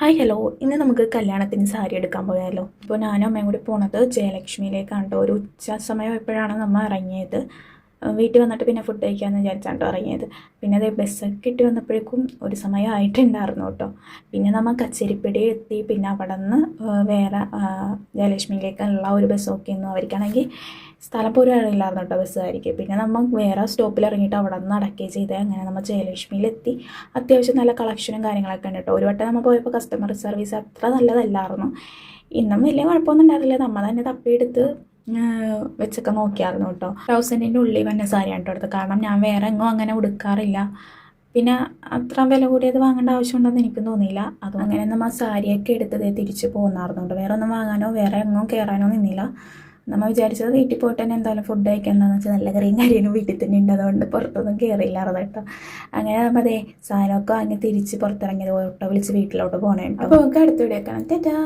Hi hello, ഇന്ന് നമുക്ക് കല്യാണത്തിന് സാരി എടുക്കാൻ പോയാലോ. ഇപ്പോൾ ഞാനും അമ്മയും കൂടി പോണത് ജയലക്ഷ്മിയിലേക്കാണ് കേട്ടോ. ഒരു ഉച്ച സമയം എപ്പോഴാണ് നമ്മൾ ഇറങ്ങിയത്. വീട്ടിൽ വന്നിട്ട് പിന്നെ ഫുഡ് കഴിക്കാമെന്ന് വിചാരിച്ചാണ് കേട്ടോ ഇറങ്ങിയത്. പിന്നെ അതേ ബസ്സൊക്കെ കിട്ടി വന്നപ്പോഴേക്കും ഒരു സമയം ആയിട്ടുണ്ടായിരുന്നു കേട്ടോ. പിന്നെ നമ്മൾ കച്ചേരിപ്പടി എത്തി. പിന്നെ അവിടെ നിന്ന് വേറെ ജയലക്ഷ്മിയിലേക്കുള്ള ഒരു ബസ് നോക്കിയിരുന്നു. അവർക്കാണെങ്കിൽ സ്ഥലം പോലും അറിയില്ലായിരുന്നു കേട്ടോ ബസ്സുകാർക്ക്. പിന്നെ നമ്മൾ വേറെ സ്റ്റോപ്പിൽ ഇറങ്ങിയിട്ട് അവിടെ നിന്ന് നടക്കുകയും ചെയ്തത്. അങ്ങനെ നമ്മൾ ജയലക്ഷ്മിയിലെത്തി. അത്യാവശ്യം നല്ല കളക്ഷനും കാര്യങ്ങളൊക്കെ ഉണ്ട് കേട്ടോ. ഒരു വട്ടം നമ്മൾ പോയപ്പോൾ കസ്റ്റമർ സർവീസ് അത്ര നല്ലതല്ലായിരുന്നു. ഇന്നും വലിയ കുഴപ്പമൊന്നും ഉണ്ടായിരുന്നില്ല. നമ്മൾ തന്നെ തപ്പിയെടുത്ത് വെച്ചൊക്കെ നോക്കിയായിരുന്നു കേട്ടോ. 1000-ൻ്റെ ഉള്ളിൽ തന്നെ സാരിയാണ് കേട്ടോ എടുത്തത്. കാരണം ഞാൻ വേറെ എങ്ങും അങ്ങനെ ഉടുക്കാറില്ല. പിന്നെ അത്ര വില കൂടിയത് വാങ്ങേണ്ട ആവശ്യമുണ്ടെന്ന് എനിക്കും തോന്നിയില്ല. അതും അങ്ങനെ നമ്മൾ സാരിയൊക്കെ എടുത്തത് തിരിച്ച് പോകുന്നായിരുന്നു കേട്ടോ. വേറെ ഒന്നും വാങ്ങാനോ വേറെ എങ്ങും കയറാനോ നിന്നില്ല. നമ്മൾ വിചാരിച്ചത് വീട്ടിൽ പോയിട്ട് തന്നെ എന്തായാലും ഫുഡ് കഴിക്കാമെന്ന് വെച്ചാൽ നല്ല കറിയും കാര്യങ്ങളും വീട്ടിൽ തന്നെ ഉണ്ട്. അതുകൊണ്ട് പുറത്തൊന്നും കയറിയില്ലായിരുന്നു കേട്ടോ. അങ്ങനെ നമ്മൾ അതേ സാധനമൊക്കെ വാങ്ങി തിരിച്ച് പുറത്തിറങ്ങിയത് ഓട്ടോ വിളിച്ച് വീട്ടിലോട്ട് പോകണേ കേട്ടോ. അപ്പോൾ നമുക്ക് അടുത്ത വീഡിയോ കാണാം. ടാറ്റാ.